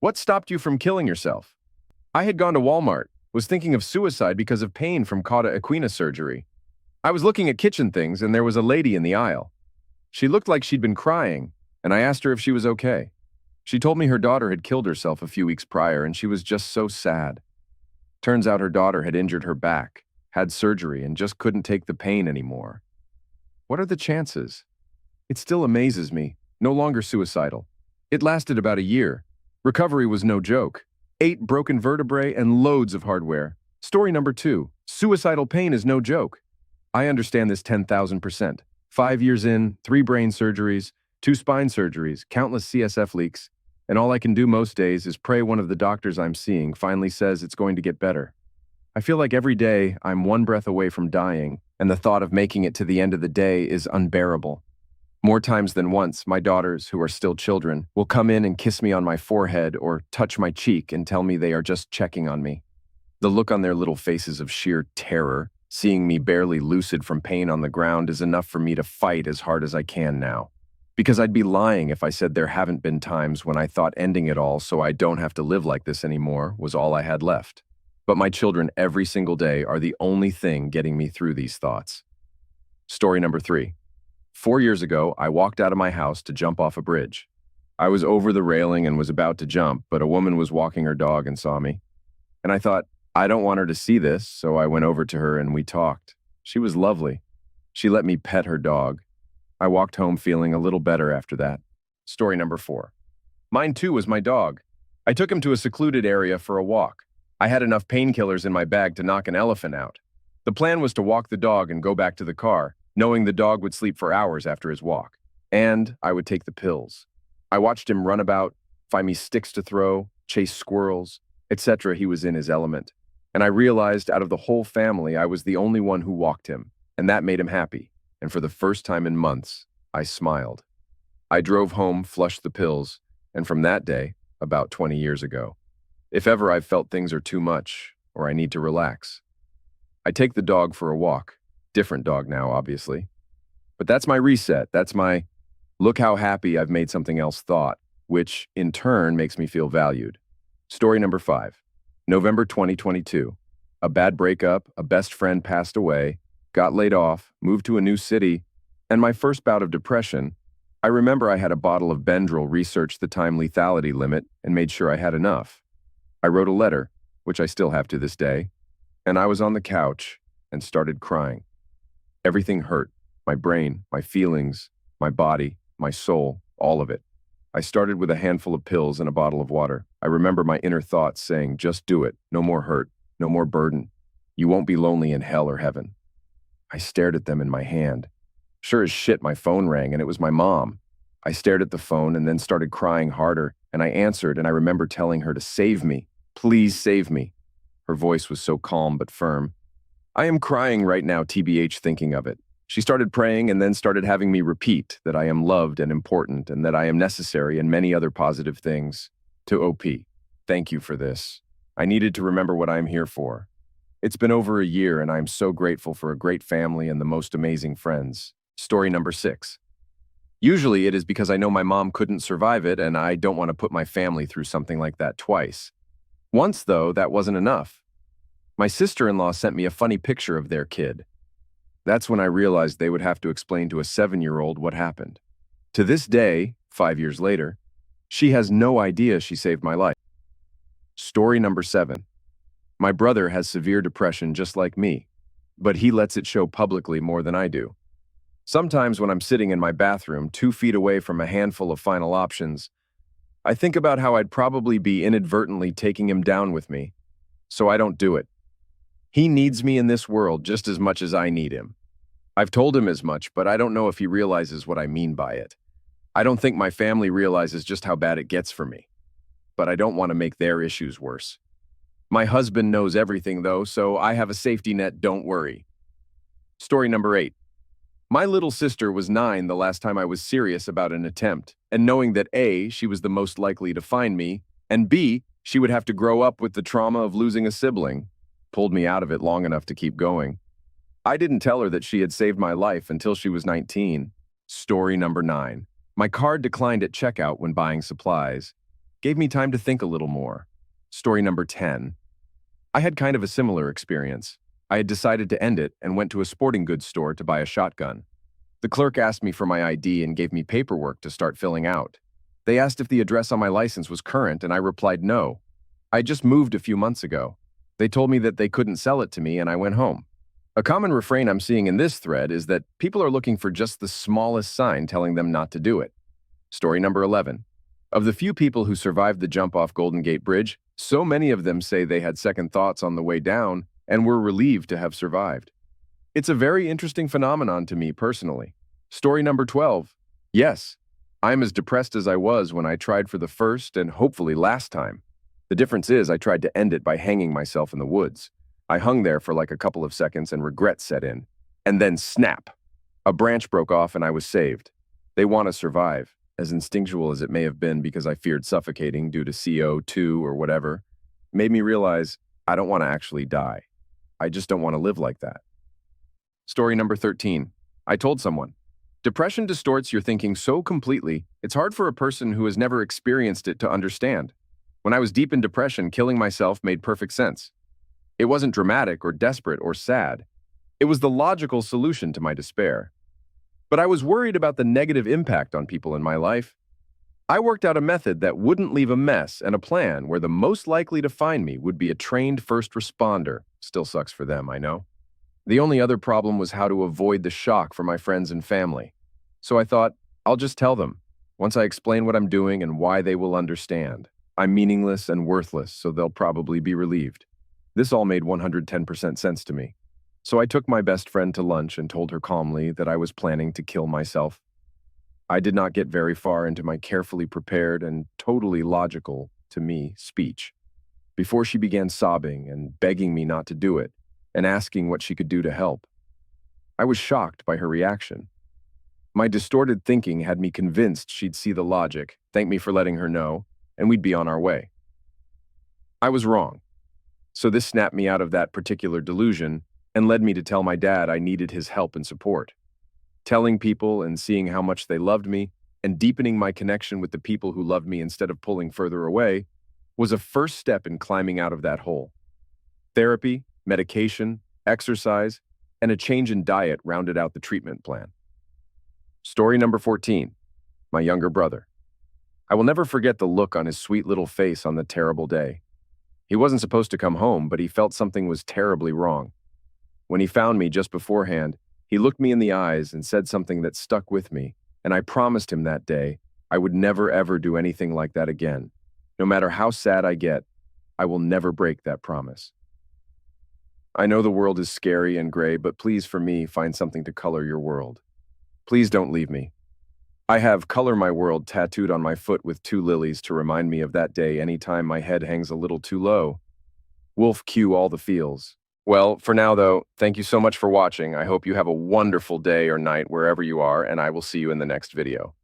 What stopped you from killing yourself? I had gone to Walmart, was thinking of suicide because of pain from cauda equina surgery. I was looking at kitchen things and there was a lady in the aisle. She looked like she'd been crying, and I asked her if she was okay. She told me her daughter had killed herself a few weeks prior and she was just so sad. Turns out her daughter had injured her back, had surgery, and just couldn't take the pain anymore. What are the chances? It still amazes me. No longer suicidal. It lasted about a year. Recovery was no joke. 8 broken vertebrae and loads of hardware. Story number 2. Suicidal pain is no joke. I understand this 10,000%. 5 years in, 3 brain surgeries, 2 spine surgeries, countless CSF leaks, and all I can do most days is pray one of the doctors I'm seeing finally says it's going to get better. I feel like every day I'm one breath away from dying, and the thought of making it to the end of the day is unbearable. More times than once, my daughters, who are still children, will come in and kiss me on my forehead or touch my cheek and tell me they are just checking on me. The look on their little faces of sheer terror, seeing me barely lucid from pain on the ground, is enough for me to fight as hard as I can now. Because I'd be lying if I said there haven't been times when I thought ending it all so I don't have to live like this anymore was all I had left. But my children every single day are the only thing getting me through these thoughts. Story number 3. 4 years ago, I walked out of my house to jump off a bridge. I was over the railing and was about to jump, but a woman was walking her dog and saw me. And I thought, I don't want her to see this, so I went over to her and we talked. She was lovely. She let me pet her dog. I walked home feeling a little better after that. Story number 4. Mine too was my dog. I took him to a secluded area for a walk. I had enough painkillers in my bag to knock an elephant out. The plan was to walk the dog and go back to the car, knowing the dog would sleep for hours after his walk. And I would take the pills. I watched him run about, find me sticks to throw, chase squirrels, etc. He was in his element. And I realized out of the whole family, I was the only one who walked him, and that made him happy. And for the first time in months, I smiled. I drove home, flushed the pills, and from that day, about 20 years ago, if ever I've felt things are too much or I need to relax, I take the dog for a walk. Different dog now, obviously. But that's my reset. That's my look how happy I've made something else thought, which in turn makes me feel valued. Story number 5. November 2022. A bad breakup, a best friend passed away, got laid off, moved to a new city, and my first bout of depression. I remember I had a bottle of Benadryl, researched the time lethality limit, and made sure I had enough. I wrote a letter, which I still have to this day, and I was on the couch and started crying. Everything hurt. My brain, my feelings, my body, my soul, all of it. I started with a handful of pills and a bottle of water. I remember my inner thoughts saying, just do it. No more hurt. No more burden. You won't be lonely in hell or heaven. I stared at them in my hand. Sure as shit, my phone rang and it was my mom. I stared at the phone and then started crying harder, and I answered, and I remember telling her to save me. Please save me. Her voice was so calm but firm. I am crying right now, TBH, thinking of it. She started praying and then started having me repeat that I am loved and important and that I am necessary and many other positive things. To OP, thank you for this. I needed to remember what I am here for. It's been over a year and I am so grateful for a great family and the most amazing friends. Story number 6. Usually it is because I know my mom couldn't survive it and I don't want to put my family through something like that twice. Once, though, that wasn't enough. My sister-in-law sent me a funny picture of their kid. That's when I realized they would have to explain to a 7-year-old what happened. To this day, 5 years later, she has no idea she saved my life. Story number 7. My brother has severe depression just like me, but he lets it show publicly more than I do. Sometimes when I'm sitting in my bathroom 2 feet away from a handful of final options, I think about how I'd probably be inadvertently taking him down with me, so I don't do it. He needs me in this world just as much as I need him. I've told him as much, but I don't know if he realizes what I mean by it. I don't think my family realizes just how bad it gets for me, but I don't want to make their issues worse. My husband knows everything though, so I have a safety net, don't worry. Story number 8. My little sister was 9 the last time I was serious about an attempt, and knowing that A, she was the most likely to find me, and B, she would have to grow up with the trauma of losing a sibling, pulled me out of it long enough to keep going. I didn't tell her that she had saved my life until she was 19. Story number 9. My card declined at checkout when buying supplies. gave me time to think a little more. Story number 10. I had kind of a similar experience. I had decided to end it and went to a sporting goods store to buy a shotgun. The clerk asked me for my ID and gave me paperwork to start filling out. They asked if the address on my license was current, and I replied no. I had just moved a few months ago. They told me that they couldn't sell it to me, and I went home. A common refrain I'm seeing in this thread is that people are looking for just the smallest sign telling them not to do it. Story number 11. Of the few people who survived the jump off Golden Gate Bridge, so many of them say they had second thoughts on the way down and were relieved to have survived. It's a very interesting phenomenon to me personally. Story number 12. Yes, I'm as depressed as I was when I tried for the first and hopefully last time. The difference is I tried to end it by hanging myself in the woods. I hung there for like a couple of seconds and regret set in. And then snap! A branch broke off and I was saved. They want to survive, as instinctual as it may have been because I feared suffocating due to CO2 or whatever, made me realize I don't want to actually die. I just don't want to live like that. Story number 13. I told someone. Depression distorts your thinking so completely, it's hard for a person who has never experienced it to understand. When I was deep in depression, killing myself made perfect sense. It wasn't dramatic or desperate or sad. It was the logical solution to my despair. But I was worried about the negative impact on people in my life. I worked out a method that wouldn't leave a mess and a plan where the most likely to find me would be a trained first responder. Still sucks for them, I know. The only other problem was how to avoid the shock for my friends and family. So I thought, I'll just tell them. Once I explain what I'm doing and why, they will understand. I'm meaningless and worthless, so they'll probably be relieved. This all made 110% sense to me. So I took my best friend to lunch and told her calmly that I was planning to kill myself. I did not get very far into my carefully prepared and totally logical, to me, speech, before she began sobbing and begging me not to do it and asking what she could do to help. I was shocked by her reaction. My distorted thinking had me convinced she'd see the logic, thank me for letting her know, and we'd be on our way. I was wrong. So this snapped me out of that particular delusion and led me to tell my dad I needed his help and support. Telling people and seeing how much they loved me and deepening my connection with the people who loved me instead of pulling further away was a first step in climbing out of that hole. Therapy, medication, exercise, and a change in diet rounded out the treatment plan. Story number 14. My younger brother. I will never forget the look on his sweet little face on the terrible day. He wasn't supposed to come home, but he felt something was terribly wrong. When he found me just beforehand, he looked me in the eyes and said something that stuck with me, and I promised him that day I would never ever do anything like that again. No matter how sad I get, I will never break that promise. I know the world is scary and gray, but please, for me, find something to color your world. Please don't leave me. I have "Color My World" tattooed on my foot with 2 lilies to remind me of that day anytime my head hangs a little too low. Wolf cue all the feels. Well, for now though, thank you so much for watching. I hope you have a wonderful day or night wherever you are, and I will see you in the next video.